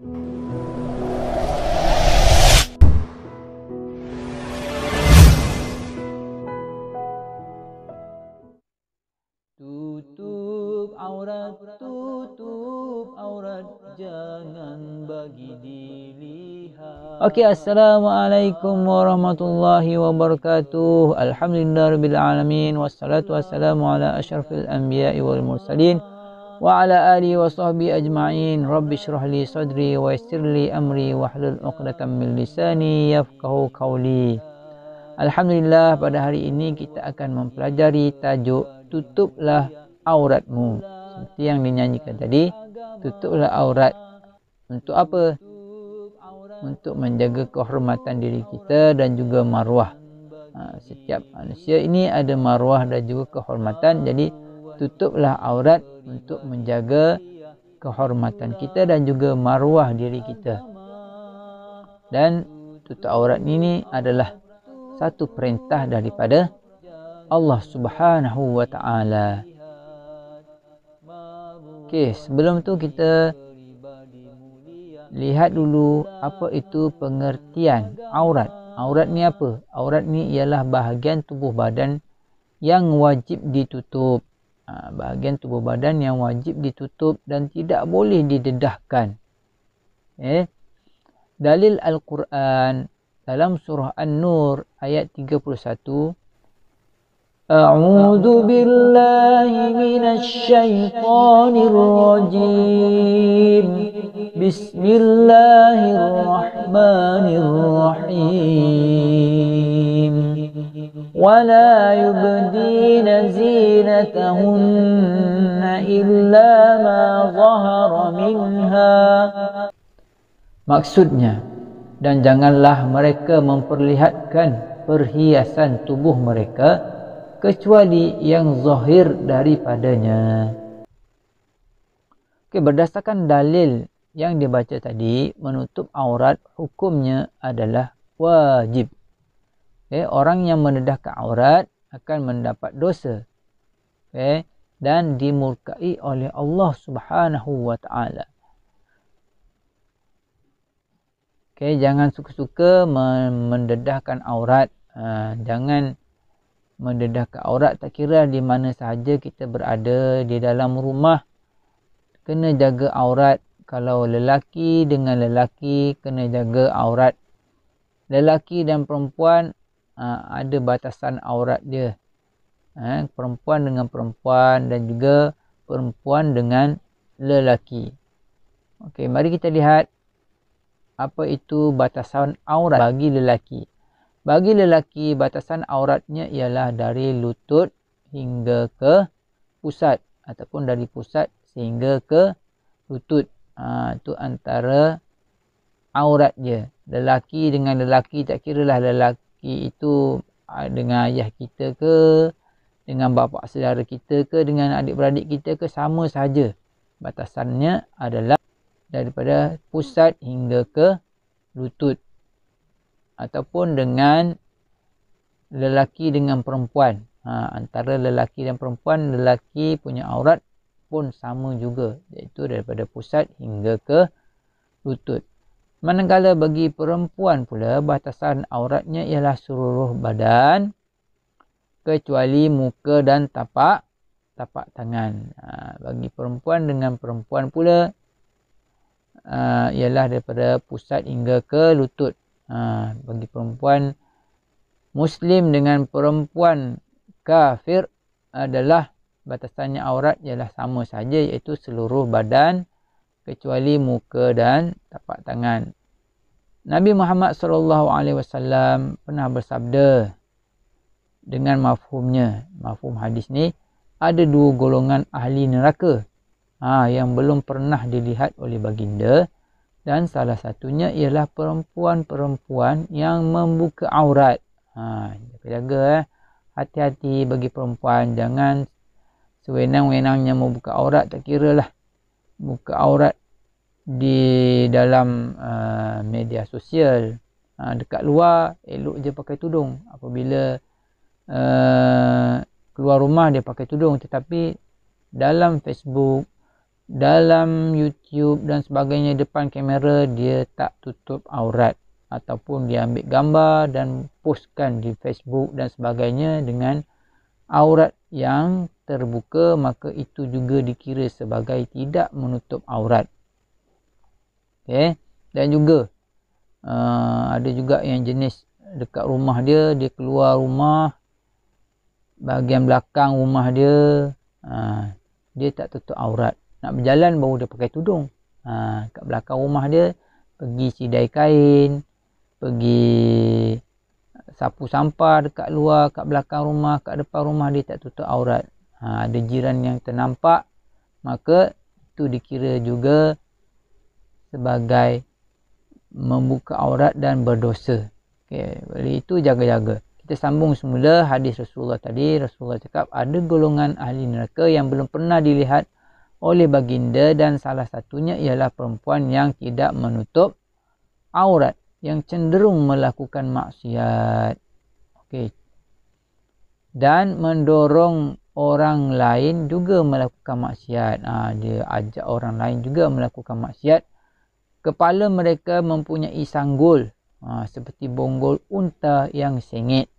Tutup aurat, jangan bagi dilihat. Okey, assalamualaikum warahmatullahi wabarakatuh. Alhamdulillahirabbil alamin, wassalatu wassalamu ala asyrafil anbiya'i wal mursalin wa ala alihi wa sahbihi ajma'in. Rabbi shrah li sadri wa yassir li amri wahlul 'uqdatam min lisani yafqahu qawli. Alhamdulillah, pada hari ini kita akan mempelajari tajuk tutuplah auratmu. Seperti yang dinyanyikan tadi, tutuplah aurat. Untuk apa? Untuk menjaga kehormatan diri kita dan juga maruah. Setiap manusia ini ada maruah dan juga kehormatan. Jadi tutuplah aurat untuk menjaga kehormatan kita dan juga maruah diri kita. Dan tutup aurat ini adalah satu perintah daripada Allah Subhanahu wa taala. Okey, sebelum tu kita lihat dulu apa itu pengertian aurat. Aurat ni apa? Aurat ni ialah bahagian tubuh badan yang wajib ditutup. Bahagian tubuh badan yang wajib ditutup dan tidak boleh didedahkan. Dalil Al-Quran dalam surah An-Nur ayat 31. A'udzu billahi minasy syaithanir rajim. Bismillahirrahmanirrahim. Wa la yubdina zinatahunna illa ma zahara minha. Maksudnya, dan janganlah mereka memperlihatkan perhiasan tubuh mereka kecuali yang zahir daripadanya. Okey, berdasarkan dalil yang dibaca tadi, menutup aurat hukumnya adalah wajib. Orang yang mendedahkan aurat akan mendapat dosa. Dan dimurkai oleh Allah Subhanahu wa taala. Jangan suka-suka mendedahkan aurat. Jangan mendedahkan aurat, tak kira di mana sahaja kita berada, di dalam rumah kena jaga aurat. Kalau lelaki dengan lelaki kena jaga aurat. Lelaki dan perempuan ada batasan aurat dia. Perempuan dengan perempuan dan juga perempuan dengan lelaki. Okey, mari kita lihat apa itu batasan aurat bagi lelaki. Bagi lelaki, batasan auratnya ialah dari lutut hingga ke pusat ataupun dari pusat sehingga ke lutut. Itu antara aurat dia. Lelaki dengan lelaki, tak kiralah lelaki itu dengan ayah kita ke, dengan bapa saudara kita ke, dengan adik-beradik kita ke, sama sahaja. Batasannya adalah daripada pusat hingga ke lutut. Ataupun dengan lelaki dengan perempuan. Antara lelaki dan perempuan, lelaki punya aurat pun sama juga, iaitu daripada pusat hingga ke lutut. Manakala bagi perempuan pula, batasan auratnya ialah seluruh badan kecuali muka dan tapak tangan. Bagi perempuan dengan perempuan pula ialah daripada pusat hingga ke lutut. Bagi perempuan Muslim dengan perempuan kafir adalah batasannya aurat ialah sama saja, iaitu seluruh badan kecuali muka dan tapak tangan. Nabi Muhammad SAW pernah bersabda dengan mafhumnya. Mafhum hadis ni, ada dua golongan ahli neraka yang belum pernah dilihat oleh baginda. Dan salah satunya ialah perempuan-perempuan yang membuka aurat. Jaga, hati-hati bagi perempuan. Jangan sewenang-wenangnya membuka aurat. Tak kira lah buka aurat di dalam media sosial. Dekat luar, elok je pakai tudung. Apabila keluar rumah, dia pakai tudung. Tetapi dalam Facebook, dalam YouTube dan sebagainya depan kamera dia tak tutup aurat, ataupun dia ambil gambar dan postkan di Facebook dan sebagainya dengan aurat yang terbuka, maka itu juga dikira sebagai tidak menutup aurat. Okay. Dan juga ada juga yang jenis dekat rumah dia keluar rumah, bahagian belakang rumah dia tak tutup aurat. Nak berjalan baru dia pakai tudung. Kat belakang rumah dia pergi sidai kain, pergi sapu sampah dekat luar, kat belakang rumah, kat depan rumah dia tak tutup aurat. Ada jiran yang ternampak, maka itu dikira juga sebagai membuka aurat dan berdosa. Okay, oleh itu jaga-jaga. Kita sambung semula hadis Rasulullah tadi. Rasulullah cakap ada golongan ahli neraka yang belum pernah dilihat oleh baginda, dan salah satunya ialah perempuan yang tidak menutup aurat, yang cenderung melakukan maksiat. Okay. Dan mendorong orang lain juga melakukan maksiat. Dia ajak orang lain juga melakukan maksiat. Kepala mereka mempunyai sanggul, seperti bonggol unta yang sengit.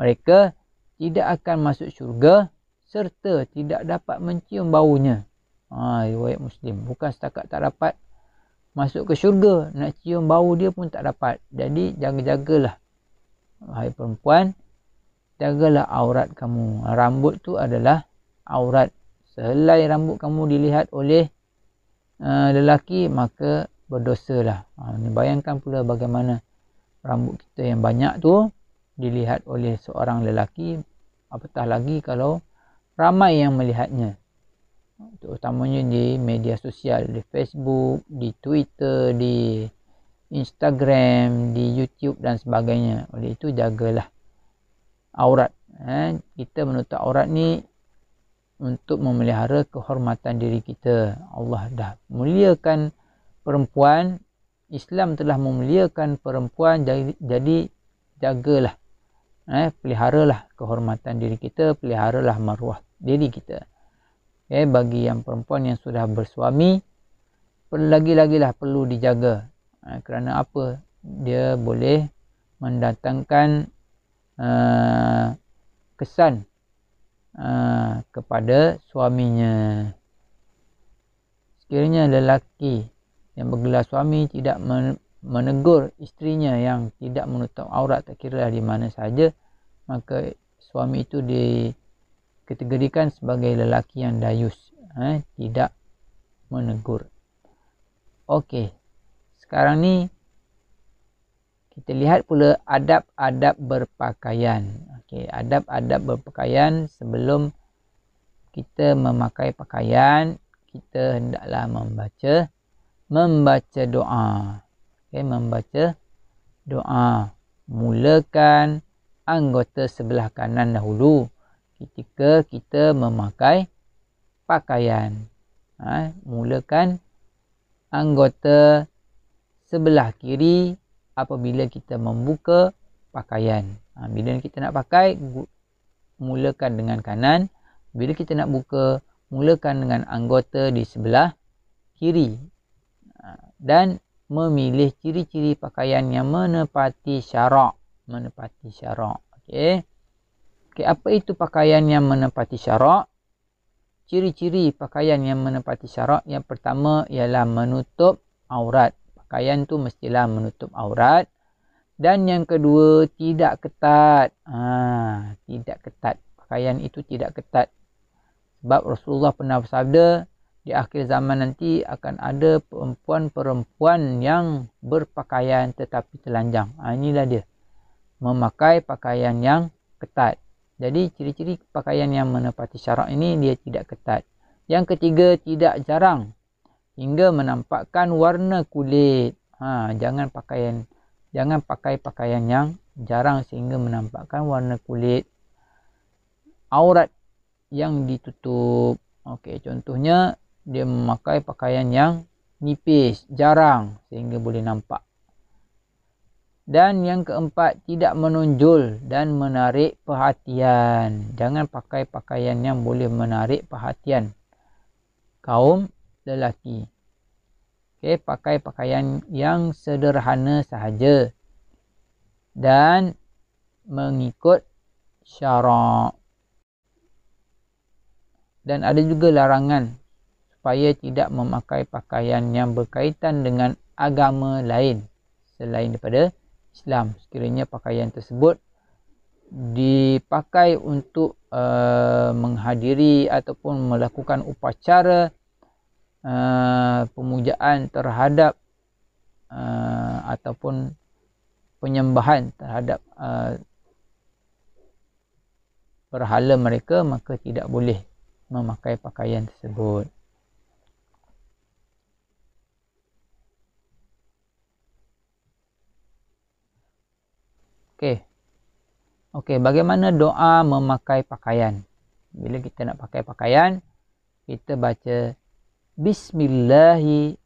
Mereka tidak akan masuk syurga serta tidak dapat mencium baunya. Riwayat Muslim. Bukan setakat tak dapat masuk ke syurga, nak cium bau dia pun tak dapat. Jadi jaga-jagalah, wahai perempuan, jagalah aurat kamu. Rambut tu adalah aurat. Sehelai rambut kamu dilihat oleh lelaki, maka berdosalah. Bayangkan pula bagaimana rambut kita yang banyak tu dilihat oleh seorang lelaki, apatah lagi kalau ramai yang melihatnya, terutamanya di media sosial, di Facebook, di Twitter, di Instagram, di YouTube dan sebagainya. Oleh itu jagalah aurat. Kita menutup aurat ni untuk memelihara kehormatan diri kita. Allah dah muliakan perempuan, Islam telah memuliakan perempuan, jadi jagalah, peliharalah kehormatan diri kita, peliharalah maruah diri kita. Bagi yang perempuan yang sudah bersuami, lagi-lagilah perlu dijaga. Kerana apa? Dia boleh mendatangkan kesan kepada suaminya. Sekiranya lelaki yang bergelar suami tidak menegur isterinya yang tidak menutup aurat, tak kira di mana saja, maka suami itu dikategorikan sebagai lelaki yang dayus, tidak menegur. Okey, sekarang ni kita lihat pula adab-adab berpakaian. Okey, adab-adab berpakaian. Sebelum kita memakai pakaian, kita hendaklah membaca doa. Okey, membaca doa. Mulakan anggota sebelah kanan dahulu ketika kita memakai pakaian. Mulakan anggota sebelah kiri apabila kita membuka pakaian. Bila kita nak pakai, mulakan dengan kanan. Bila kita nak buka, mulakan dengan anggota di sebelah kiri. Dan memilih ciri-ciri pakaian yang menepati syarak. Okey, apa itu pakaian yang menepati syarak? Ciri-ciri pakaian yang menepati syarak, yang pertama ialah menutup aurat. Pakaian tu mestilah menutup aurat. Dan yang kedua, tidak ketat. Tidak ketat. Pakaian itu tidak ketat. Sebab Rasulullah pernah bersabda, di akhir zaman nanti akan ada perempuan-perempuan yang berpakaian tetapi telanjang. Inilah dia, memakai pakaian yang ketat. Jadi ciri-ciri pakaian yang menepati syarak ini, dia tidak ketat. Yang ketiga, tidak jarang hingga menampakkan warna kulit. Jangan pakai pakaian yang jarang sehingga menampakkan warna kulit. Aurat yang ditutup. Okey, contohnya dia memakai pakaian yang nipis, jarang sehingga boleh nampak. Dan yang keempat, tidak menonjol dan menarik perhatian. Jangan pakai pakaian yang boleh menarik perhatian. kaum lelaki. Okey, pakai pakaian yang sederhana sahaja dan mengikut syarak. Dan ada juga larangan supaya tidak memakai pakaian yang berkaitan dengan agama lain selain daripada Islam. Sekiranya pakaian tersebut dipakai untuk menghadiri ataupun melakukan upacara pemujaan terhadap ataupun penyembahan terhadap berhala mereka, maka tidak boleh memakai pakaian tersebut. Okey, bagaimana doa memakai pakaian? Bila kita nak pakai pakaian, kita baca Bismillahi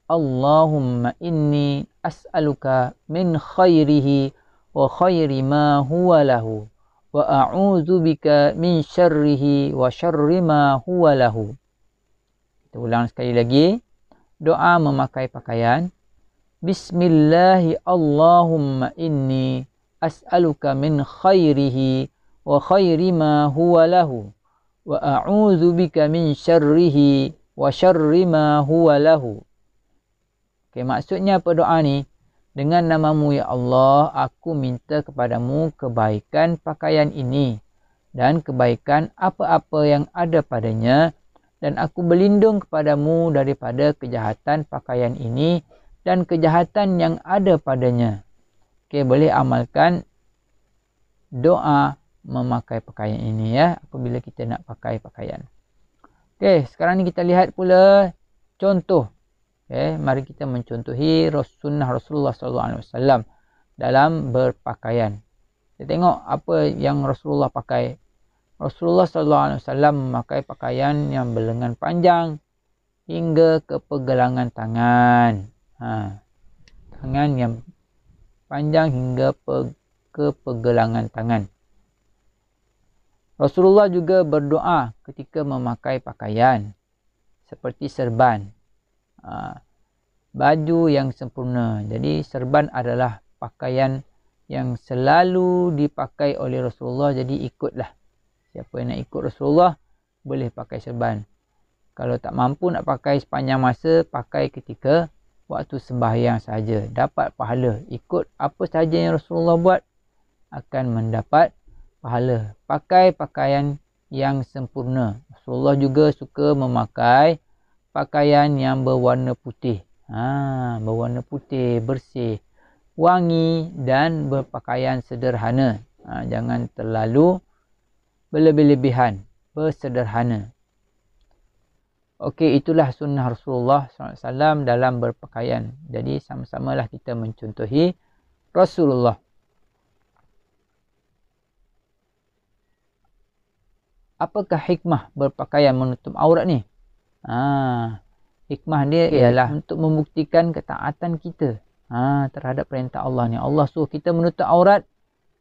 Allahumma inni as'aluka min khairihi wa khairi ma huwa lahu wa a'udzu bika min syarrihi wa syarri ma huwa lahu. Kita ulang sekali lagi. Doa memakai pakaian. Bismillahi Allahumma inni as'aluka min khairihi wa khairi ma huwa lahu wa a'udzu bika min syarrihi wa syarri ma huwa lahu. Okey, maksudnya apa doa ni? Dengan namamu ya Allah, aku minta kepadamu kebaikan pakaian ini dan kebaikan apa-apa yang ada padanya, dan aku berlindung kepadamu daripada kejahatan pakaian ini dan kejahatan yang ada padanya. Okey, boleh amalkan doa memakai pakaian ini ya, apabila kita nak pakai pakaian. Okey, sekarang ni kita lihat pula contoh. Okey, mari kita mencontohi sunnah Rasulullah SAW dalam berpakaian. Kita tengok apa yang Rasulullah pakai. Rasulullah SAW memakai pakaian yang berlengan panjang hingga ke pergelangan tangan. Tangan yang panjang hingga ke pergelangan tangan. Rasulullah juga berdoa ketika memakai pakaian seperti serban, baju yang sempurna. Jadi serban adalah pakaian yang selalu dipakai oleh Rasulullah. Jadi ikutlah. Siapa yang nak ikut Rasulullah boleh pakai serban. Kalau tak mampu nak pakai sepanjang masa, pakai ketika waktu sembahyang sahaja. Dapat pahala. Ikut apa sahaja yang Rasulullah buat, akan mendapat pahala. Pakai pakaian yang sempurna. Rasulullah juga suka memakai pakaian yang berwarna putih. Berwarna putih, bersih, wangi dan berpakaian sederhana. Jangan terlalu berlebih-lebihan, bersederhana. Okey, itulah sunnah Rasulullah SAW dalam berpakaian. Jadi sama-samalah kita mencontohi Rasulullah. Apakah hikmah berpakaian menutup aurat ni? Hikmah dia ialah untuk membuktikan ketaatan kita terhadap perintah Allah ni. Allah suruh kita menutup aurat,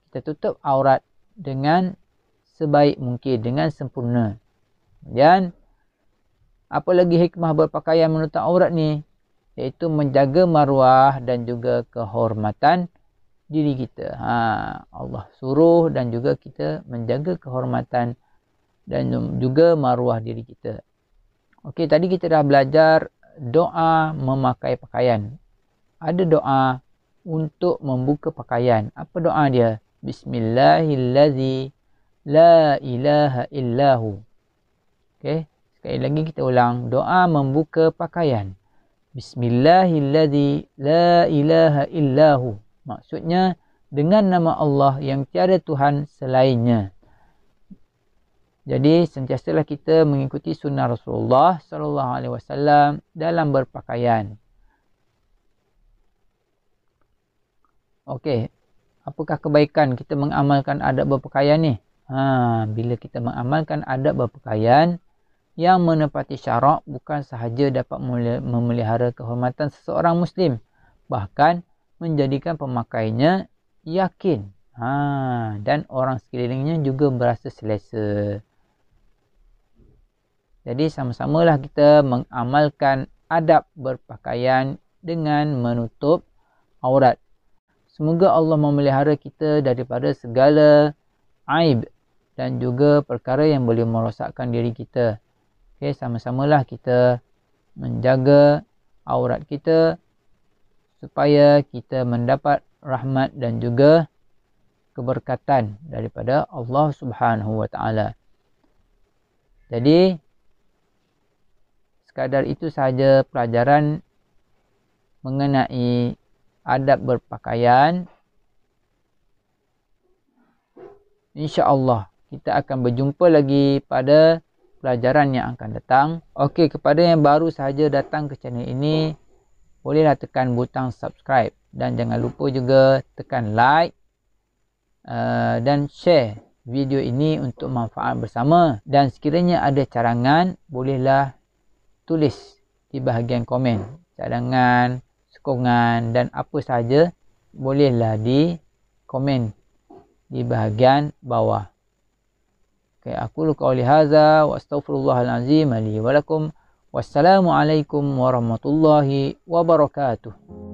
kita tutup aurat dengan sebaik mungkin, dengan sempurna. Dan apa lagi hikmah berpakaian menutup aurat ni? Iaitu menjaga maruah dan juga kehormatan diri kita. Allah suruh dan juga kita menjaga kehormatan dan juga maruah diri kita. Okey, tadi kita dah belajar doa memakai pakaian. Ada doa untuk membuka pakaian. Apa doa dia? Bismillahirrahmanirrahim. La ilaha illahu. Okey, sekali lagi kita ulang. Doa membuka pakaian. Bismillahirrahmanirrahim. La ilaha illahu. Maksudnya, dengan nama Allah yang tiada Tuhan selainnya. Jadi sentiasalah kita mengikuti sunnah Rasulullah SAW dalam berpakaian. Okey, apakah kebaikan kita mengamalkan adab berpakaian ni? Bila kita mengamalkan adab berpakaian yang menepati syarak, bukan sahaja dapat memelihara kehormatan seseorang Muslim, bahkan menjadikan pemakainya yakin. Dan orang sekelilingnya juga berasa selesa. Jadi sama-samalah kita mengamalkan adab berpakaian dengan menutup aurat. Semoga Allah memelihara kita daripada segala aib dan juga perkara yang boleh merosakkan diri kita. Okay, sama-samalah kita menjaga aurat kita supaya kita mendapat rahmat dan juga keberkatan daripada Allah Subhanahu Wa Taala. Jadi sekadar itu sahaja pelajaran mengenai adab berpakaian. InsyaAllah kita akan berjumpa lagi pada pelajaran yang akan datang. Okey, kepada yang baru sahaja datang ke channel ini, bolehlah tekan butang subscribe. Dan jangan lupa juga tekan like dan share video ini untuk manfaat bersama. Dan sekiranya ada cadangan, bolehlah tulis di bahagian komen. Cadangan, sokongan dan apa sahaja, bolehlah di komen di bahagian bawah. Okay, aku qauli hadza wa astaghfirullahal azim li wa lakum. Wassalamualaikum warahmatullahi wabarakatuh.